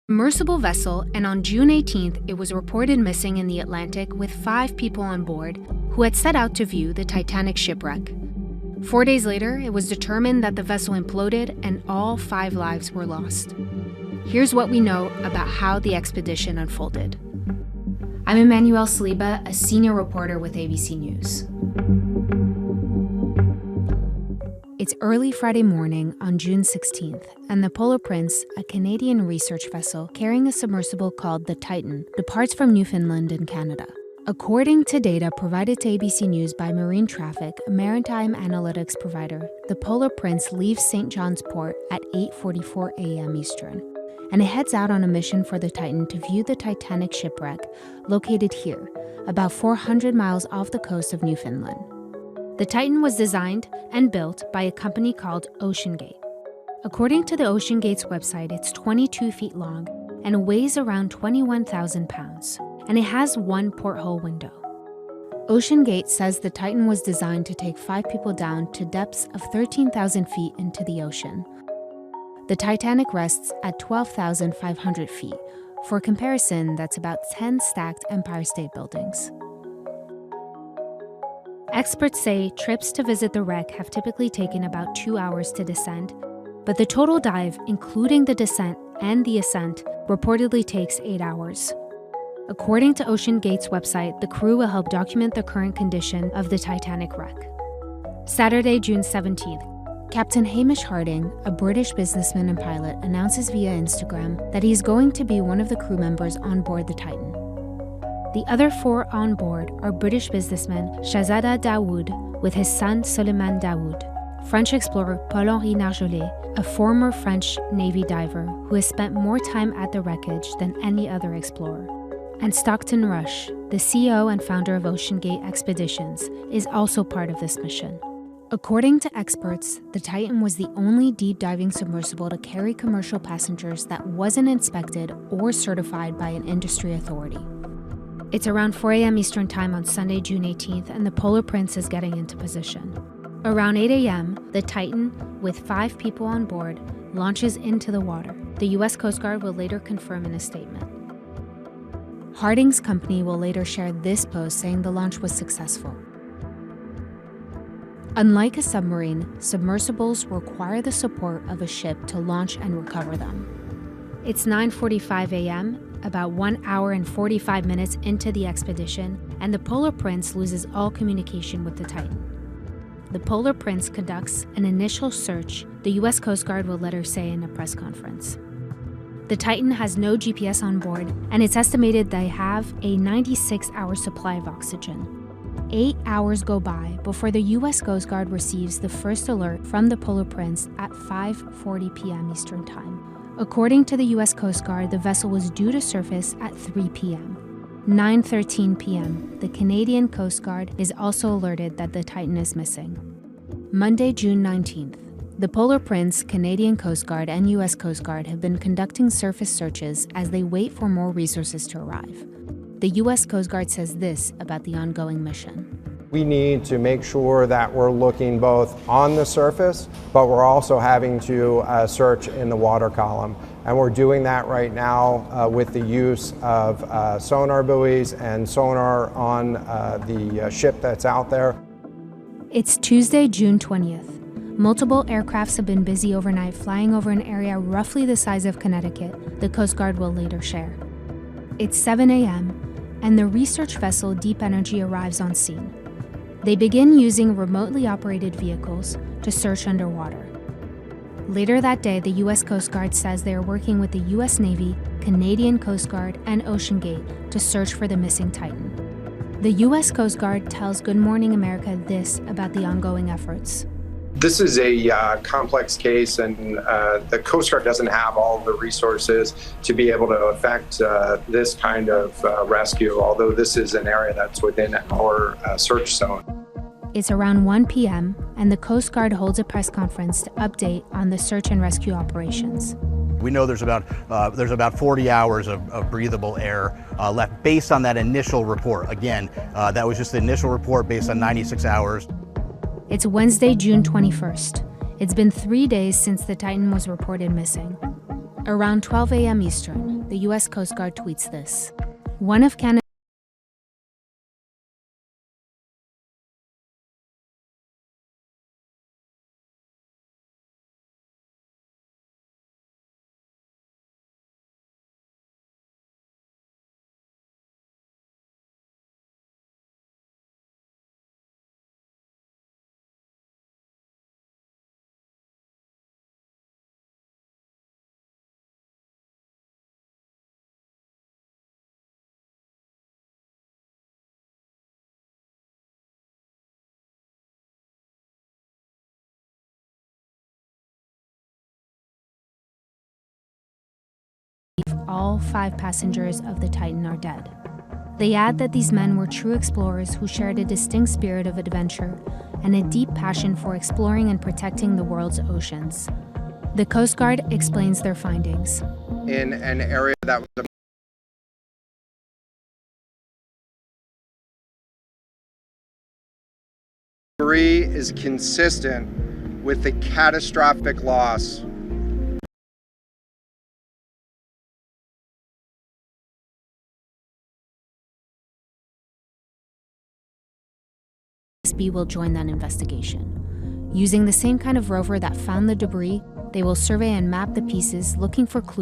Submersible vessel, and on June 18th, it was reported missing in the Atlantic with 5 people on board who had set out to view the Titanic shipwreck. 4 days later, it was determined that the vessel imploded and all 5 lives were lost. Here's what we know about how the expedition unfolded. I'm Emmanuelle Saliba, a senior reporter with ABC News. It's early Friday morning on June 16th, and the Polar Prince, a Canadian research vessel carrying a submersible called the Titan, departs from Newfoundland in Canada. According to data provided to ABC News by Marine Traffic, a maritime analytics provider, the Polar Prince leaves St. John's Port at 8:44 a.m. Eastern, and it heads out on a mission for the Titan to view the Titanic shipwreck located here, about 400 miles off the coast of Newfoundland. The Titan was designed and built by a company called OceanGate. According to the OceanGate's website, it's 22 feet long and weighs around 21,000 pounds, and it has one porthole window. OceanGate says the Titan was designed to take 5 people down to depths of 13,000 feet into the ocean. The Titanic rests at 12,500 feet. For comparison, that's about 10 stacked Empire State Buildings. Experts say trips to visit the wreck have typically taken about 2 hours to descend, but the total dive, including the descent and the ascent, reportedly takes 8 hours. According to OceanGate's website, the crew will help document the current condition of the Titanic wreck. Saturday, June 17th, Captain Hamish Harding, a British businessman and pilot, announces via Instagram that he's going to be one of the crew members on board the Titan. The other 4 on board are British businessman Shahzada Dawood with his son Suleiman Dawood, French explorer Paul-Henri Nargeolet, a former French Navy diver who has spent more time at the wreckage than any other explorer, and Stockton Rush, the CEO and founder of OceanGate Expeditions, is also part of this mission. According to experts, the Titan was the only deep-diving submersible to carry commercial passengers that wasn't inspected or certified by an industry authority. It's around 4 a.m. Eastern Time on Sunday, June 18th, and the Polar Prince is getting into position. Around 8 a.m., the Titan, with 5 people on board, launches into the water. The U.S. Coast Guard will later confirm in a statement. Harding's company will later share this post saying the launch was successful. Unlike a submarine, submersibles require the support of a ship to launch and recover them. It's 9:45 a.m., about 1 hour and 45 minutes into the expedition, and the Polar Prince loses all communication with the Titan. The Polar Prince conducts an initial search, the U.S. Coast Guard will later say in a press conference. The Titan has no GPS on board, and it's estimated they have a 96-hour supply of oxygen. 8 hours go by before the U.S. Coast Guard receives the first alert from the Polar Prince at 5:40 p.m. Eastern Time. According to the U.S. Coast Guard, the vessel was due to surface at 3 p.m. 9:13 p.m., the Canadian Coast Guard is also alerted that the Titan is missing. Monday, June 19th, the Polar Prince, Canadian Coast Guard, and U.S. Coast Guard have been conducting surface searches as they wait for more resources to arrive. The U.S. Coast Guard says this about the ongoing mission. We need to make sure that we're looking both on the surface, but we're also having to search in the water column. And we're doing that right now with the use of sonar buoys and sonar on the ship that's out there. It's Tuesday, June 20th. Multiple aircrafts have been busy overnight flying over an area roughly the size of Connecticut, the Coast Guard will later share. It's 7 a.m., and the research vessel Deep Energy arrives on scene. They begin using remotely operated vehicles to search underwater. Later that day, the U.S. Coast Guard says they are working with the U.S. Navy, Canadian Coast Guard, and OceanGate to search for the missing Titan. The U.S. Coast Guard tells Good Morning America this about the ongoing efforts. This is a complex case, and the Coast Guard doesn't have all the resources to be able to effect this kind of rescue, although this is an area that's within our search zone. It's around 1 p.m., and the Coast Guard holds a press conference to update on the search and rescue operations. We know there's about 40 hours of breathable air left based on that initial report. Again, that was just the initial report based on 96 hours. It's Wednesday, June 21st. It's been 3 days since the Titan was reported missing. Around 12 a.m. Eastern, the U.S. Coast Guard tweets this. One of Canada's all 5 passengers of the Titan are dead. They add that these men were true explorers who shared a distinct spirit of adventure and a deep passion for exploring and protecting the world's oceans. The Coast Guard explains their findings. In an area that was debris is consistent with the catastrophic loss SB will join that investigation. Using the same kind of rover that found the debris, they will survey and map the pieces, looking for clues